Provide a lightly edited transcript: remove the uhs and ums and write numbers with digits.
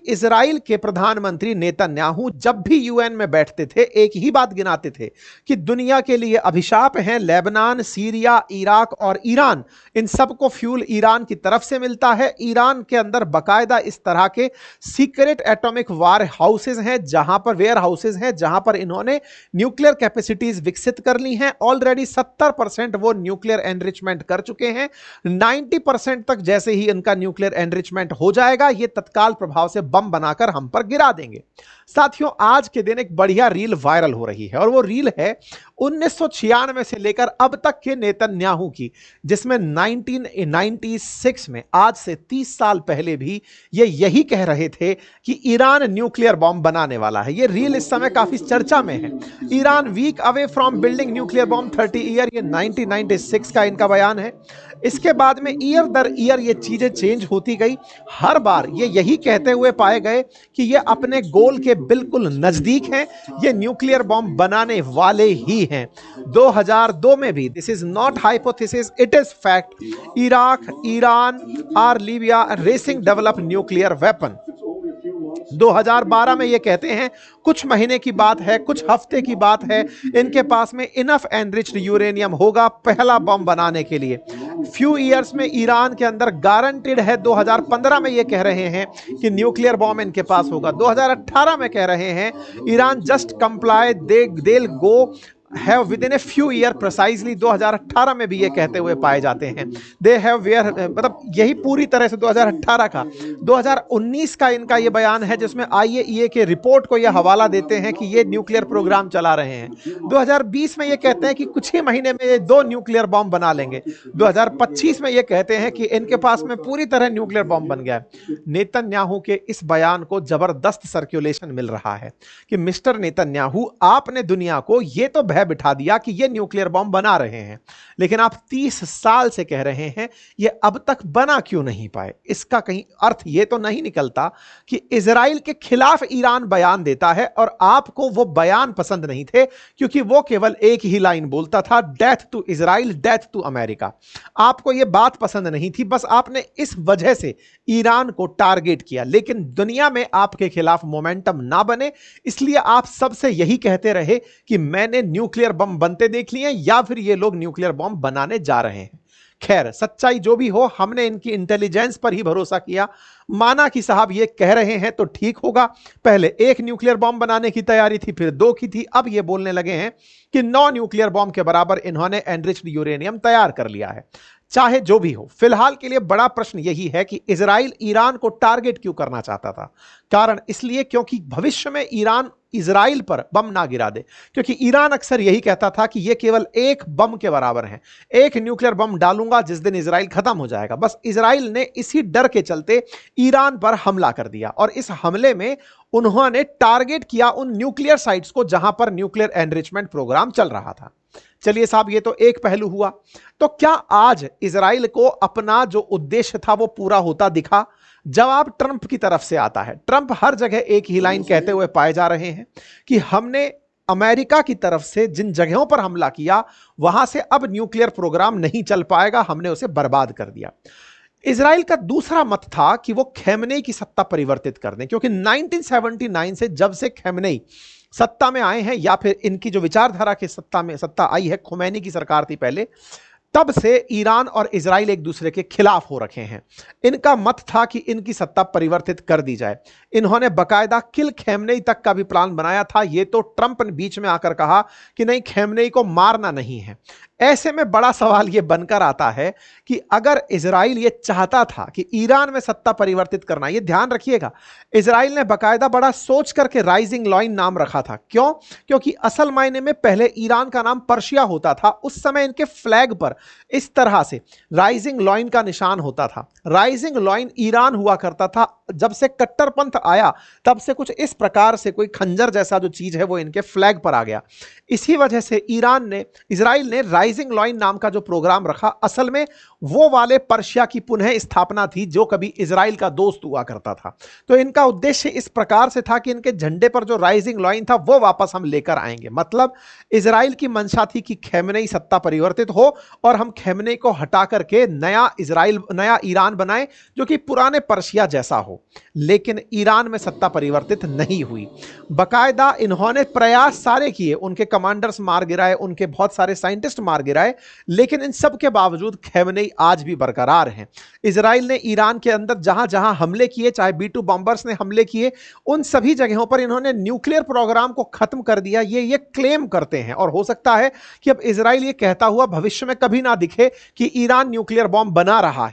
Israel के प्रधानमंत्री Netanyahu जब भी यूएन में बैठते थे एक ही बात गिनाते थे कि दुनिया के लिए अभिशाप हैं लेबनान, सीरिया, इराक और ईरान। इन सबको फ्यूल ईरान की तरफ से मिलता है। ईरान के अंदर बकायदा इस तरह के सीक्रेट एटॉमिक वार हाउसेज हैं, जहां पर वेयर हाउसेज हैं, जहां पर इन्होंने न्यूक्लियर कैपेसिटीज विकसित कर ली हैं। ऑलरेडी 70% वो न्यूक्लियर एनरिचमेंट कर चुके हैं। 90% तक जैसे ही इनका न्यूक्लियर एनरिचमेंट हो जाएगा, ये तत्काल प्रभाव से बम बनाकर हम पर गिरा देंगे। साथियों, आज के दिन एक बढ़िया रील वायरल हो रही है और वो रील है 1996 से लेकर अब तक के नेतन्याहू की, जिसमें 1996 में, आज से 30 साल पहले भी ये यही कह रहे थे कि ईरान न्यूक्लियर बॉम्ब बनाने वाला है। ये रील इस समय काफी चर्चा में है। Iran week away from building nuclear bomb 30 year, ये 1996 का इनका बयान है। इसके बाद में ईयर दर ईयर ये चीजें चेंज होती गई। हर बार ये यही कहते हुए पाए गए कि ये अपने गोल के बिल्कुल नजदीक हैं, ये न्यूक्लियर बॉम्ब बनाने वाले ही हैं। 2002 में भी, this is not hypothesis, it is fact, Iraq, Iran और Libya racing develop nuclear weapon. 2012 में ये कहते हैं, कुछ महीने की बात है, कुछ हफ्ते की बात है, इनके पास में इनफ एनरिच्ड यूरेनियम होगा पहला बम बनाने के लिए। फ्यू ईयर्स में ईरान के अंदर गारंटेड है। 2015 में ये कह रहे हैं कि न्यूक्लियर बॉम्ब इनके पास होगा। 2018 में कह रहे हैं Iran just comply, they go have with in a few year precisely. 2018 में भी ये कहते हुए पाए जाते हैं दे हैव वेयर, मतलब यही पूरी तरह से 2018 का। 2019 का इनका ये बयान है जिसमें आईएईए के रिपोर्ट को ये हवाला देते हैं कि ये न्यूक्लियर प्रोग्राम चला रहे हैं। 2020 में ये कहते हैं कि कुछ ही महीने में ये 2 न्यूक्लियर बॉम्ब बना लेंगे। 2025 में ये कहते हैं कि इनके पास में पूरी तरह न्यूक्लियर बॉम्ब बन गया है। नेतन्याहू के इस बयान को जबरदस्त सर्कुलेशन मिल रहा है कि मिस्टर नेतन्याहू, आपने दुनिया को ये तो बिठा दिया कि ये न्यूक्लियर बॉम्ब बना रहे हैं, लेकिन आप 30 साल से कह रहे हैं ये अब तक बना क्यों नहीं पाए। इसका कहीं अर्थ ये तो नहीं निकलता कि इजराइल के खिलाफ ईरान बयान देता है और आपको वो बयान पसंद नहीं थे, क्योंकि वो केवल एक ही लाइन बोलता था, death to Israel, death to America. आपको ये बात पसंद नहीं थी, बस आपने इस वजह से ईरान को टारगेट किया। लेकिन दुनिया में आपके खिलाफ मोमेंटम ना बने, इसलिए आप सबसे यही कहते रहे कि मैंने न्यूक्लियर बम बनते देख लिए या फिर ये लोग न्यूक्लियर बम बनाने जा रहे हैं। खैर, सच्चाई जो भी हो, हमने इनकी इंटेलिजेंस पर ही भरोसा किया, माना कि साहब ये कह रहे हैं तो ठीक होगा। पहले 1 न्यूक्लियर बॉम्ब बनाने की तैयारी थी, फिर 2 की थी, अब ये बोलने लगे हैं कि 9 न्यूक्लियर बॉम्ब के बराबर इन्होंने एनरिच्ड यूरेनियम तैयार कर लिया है। चाहे जो भी हो, फिलहाल के लिए बड़ा प्रश्न यही है कि इजराइल ईरान को टारगेट क्यों करना चाहता था। कारण इसलिए क्योंकि भविष्य में ईरान इजराइल पर बम ना गिरा दे, क्योंकि ईरान अक्सर यही कहता था कि यह केवल 1 बम के बराबर है, 1 न्यूक्लियर बम डालूंगा जिस दिन इजराइल खत्म हो जाएगा। बस इजराइल ने इसी डर के चलते ईरान पर हमला कर दिया और इस हमले में उन्होंने टारगेट किया उन न्यूक्लियर साइट्स को जहां पर न्यूक्लियर एनरिचमेंट प्रोग्राम चल रहा था। चलिए साहब, ये तो एक पहलू हुआ। तो क्या आज इजराइल को अपना जो उद्देश्य था वो पूरा होता दिखा? जवाब ट्रंप की तरफ से आता है। ट्रंप हर जगह एक ही लाइन कहते हुए पाए जा रहे हैं कि हमने अमेरिका की तरफ से जिन जगहों पर हमला किया वहां से अब न्यूक्लियर प्रोग्राम नहीं चल पाएगा, हमने उसे बर्बाद कर दिया। इजराइल का दूसरा मत था कि वो खैमनेई की सत्ता परिवर्तित कर दें, क्योंकि 1979 से जब से खैमनेई सत्ता में आए हैं, या फिर इनकी जो विचारधारा की सत्ता आई है, खुमैनी की सरकार थी पहले, तब से ईरान और इजराइल एक दूसरे के खिलाफ हो रखे हैं। इनका मत था कि इनकी सत्ता परिवर्तित कर दी जाए। इन्होंने बकायदा किल खैमनेई तक का भी प्लान बनाया था। ये तो ट्रंप ने बीच में आकर कहा कि नहीं, खैमनेई को मारना नहीं है। ऐसे में बड़ा सवाल यह बनकर आता है कि अगर इजराइल ये चाहता था कि ईरान में सत्ता परिवर्तित करना, ये ध्यान रखिएगा, इजराइल ने बकायदा बड़ा सोच करके राइजिंग लॉइन नाम रखा था। क्यों? क्योंकि असल मायने में पहले ईरान का नाम पर्शिया होता था। उस समय इनके फ्लैग पर इस तरह से राइजिंग लॉइन का निशान होता था। राइजिंग लॉइन ईरान हुआ करता था। जब से कट्टरपंथ आया तब से कुछ इस प्रकार से कोई खंजर जैसा जो चीज है वो इनके फ्लैग पर आ गया। इसी वजह से इजराइल ने राइजिंग लॉइन नाम का जो प्रोग्राम रखा, असल में वो वाले पर्शिया की पुनः स्थापना थी जो कभी इजराइल का दोस्त हुआ करता था। तो इनका उद्देश्य इस प्रकार से था कि इनके झंडे पर जो राइजिंग लॉइन था वो वापस हम लेकर आएंगे। मतलब इजराइल की मंशा थी कि खैमनेई सत्ता परिवर्तित हो और हम खैमनेई को हटा करके नया ईरान बनाएं जो कि पुराने पर्शिया जैसा हो। हो, लेकिन ईरान में सत्ता परिवर्तित नहीं हुई। बकायदा इन्होंने प्रयास सारे किए, उनके कमांडर्स मार गिराए, उनके बहुत सारे साइंटिस्ट मार गिराए, लेकिन इन सब के बावजूद खैमनेई आज भी बरकरार हैं। इजराइल ने ईरान के अंदर जहां जहां हमले किए, चाहे B-2 बॉम्बर्स ने हमले किए, उन सभी जगहों पर इन्होंने न्यूक्लियर प्रोग्राम को खत्म कर दिया, ये क्लेम करते हैं। और हो सकता है कि अब इजराइल ये कहता हुआ भविष्य में कभी ना दिखे कि ईरान न्यूक्लियर बॉम्ब बना रहा है।